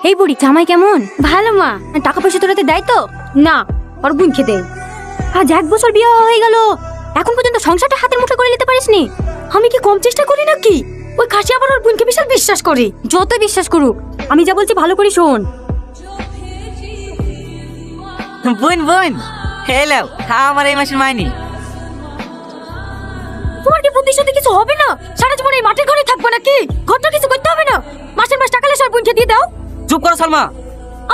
এই বুড়ি জামাই কেমন? ভালো মা। টাকা পয়সা তোরাতে দেয় তো? না, ওর বোন খেতে। আজ 1 বছর বিয়ে হয়ে গেল, এখন পর্যন্ত সংসারটা হাতের মুঠো করে নিতে পারিসনি। আমি কি কম চেষ্টা করি নাকি? ওই খাসি আবার ওর বোনকে বিশাল বিশ্বাস করে। যত বিশ্বাস করুক, আমি যা বলছি ভালো করে শোন। বোন বোন হ্যালো, আমার এই মাসের মাইনি। তোমার কি বুদ্ধির সাথে কিছু হবে না? সারা জীবন এই মাটির ঘরে থাকবো নাকি? ঘরটা কিছু করতে হবে না? মাসের মাস টাকা লেসার বোনকে দিয়ে দাও। চুপ করো সালমা।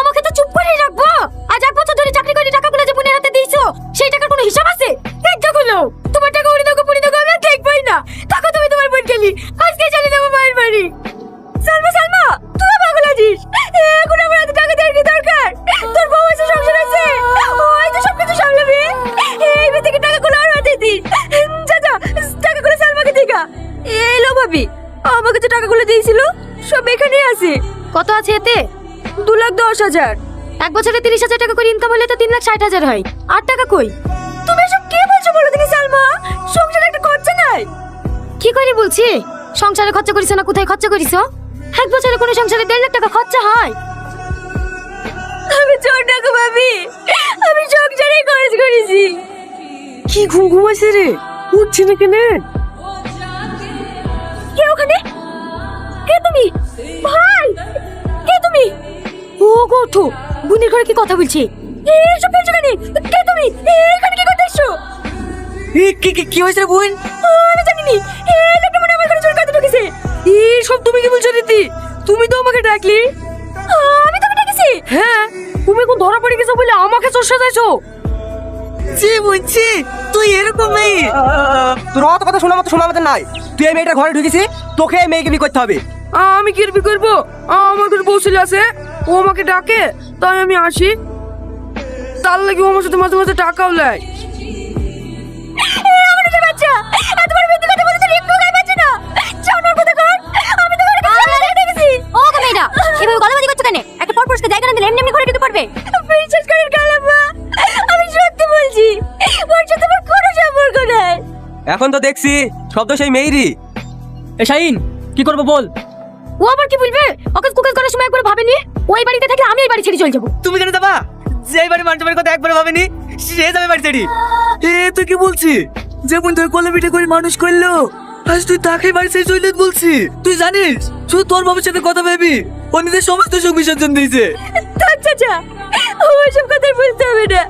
আমাকে তো চুপ করে রাখবো? আজ 1 বছর ধরে চাকরি করে টাকাগুলো যে বোনের হাতে দিয়েছো, সেই টাকার কোনো হিসাব আছে? টাকাগুলো তোমার টাকা উড়ে দাও, পুড়ে দাও, আমি আর দেখবই না। টাকা তুমি তোমার বোন খেলি, আজকে চলে যাবো মায়ের বাড়ি। সালমা সালমা, তুই পাগল আছিস? এখন আমার এত টাকা দেওয়ার কি দরকার? তোর বউ আছে, সংসার আছে, ওই তো সবকিছু সামলাবে। এই বে থেকে টাকাগুলো আর হাতে দিস। যা যা, টাকাগুলো সালমাকে দিগা। এলো ভাবি, আমাকে তো টাকাগুলো দিয়েছিল, সব এখানেই আছে। কত আছে এতে? 2,10,000। 1 বছরে 30,000 টাকা করে ইনকাম হলে তো 3,60,000 হয়। 8 টাকা কই? তুমি এসব কি বলছো বলো দিনি সালমা? সংসারে একটা খরচা নাই। কি করে বলছি? সংসারে খরচা করিস না, কোথায় খরচা করিস? 1 বছরে কোনো সংসারে 1.5 লাখ টাকা খরচা হয়? আমি চোর টাকা ভাবি, আমি সংসারে খরচ করেছি। কি ঘুম ঘুমাইছে রে? উঠছে না কেন? কে ওখানে? কে তুমি? ভাই, কে তুমি? ও গোঠো, বোনের ঘরে কি কথা বলছি? এসব বলছো কেন? কে তুমি? এখানে কি করতে এসছো? কি হয়েছে রে বোন? আমি জানি নি, এই লোকটা মনে হয় আমার ঘরে চোর কাজে ঢুকেছে। সব তুমি কি বলছো রীতি? তুমি তো আমাকে ডাকলি। আমি তোকে ডেকেছি? হ্যাঁ, তুমি কোন ধরা পড়ে গেছো বলে আমাকে চোর সাজাইছো? জি বুঝছি, তুই এরকম মেয়ে। তোর অত কথা শোনা মতো নাই। তুই এই মেয়েটার ঘরে ঢুকেছিস, তোকে এই মেয়েকে বিয়ে করতে হবে। আমি কি বিয়ে করবো? আমার ঘরে বউ ছেলে আছে, ও আমাকে ডাকে তাই আমি আসি। তার লাগে ও আমার সাথে মাঝে মাঝে টাকাও নেয়। আমার একটা বাচ্চা, এতবার মিথ্যে কথা বলতে তোর একটু গায়ে বাজছে না? চাউনার কথা কর, আমি তো ঘরে ডেকেছি। ও মেয়েরা, এভাবে গলাবাজি করছো কেন? একটা পরপুরুষকে জায়গা না দিলে এমনি এমনি ঘরে ঢুকে পড়বে। বিশ্বাস করেন কালাম্মা, আমি সত্যি বলছি, ওর সাথে আমার কোনো সম্পর্ক নাই। এখন তো দেখছি সব তো সেই মেয়েরই। এ শাহিন, কি করবো বল? ও আবার কি বলবে? ওকে কুকাজ করার সময় একবার ভাবেনি ওই বাড়িতে থাকলে আমি এই বাড়ি ছেড়ে চলে যাবো। তুমি কেন যাবা? যে বাড়ি মানুষের বাড়ির কথা একবার ভাবেনি, সে যাবে বাড়ি ছেড়ে। তুই কি বলছিস? যেমন তোর কলে পিঠে করে মানুষ করলো, আজ তুই তাকে বাড়ি ছেড়ে চলে বলছি? তুই জানিস শুধু তোর বাবার সাথে কথা ভেবি ও নিজের সমস্ত সুখ বিসর্জন দিয়েছে। চাচা, ওসব কথা বলতে হবে না।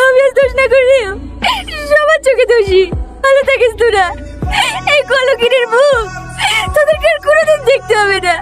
আমি আজ দোষ না করি, সবার চোখে দোষী। ভালো থাকিস তোরা। এই কলকিনের মুখ তোদেরকে আর কোনোদিন দেখতে হবে না।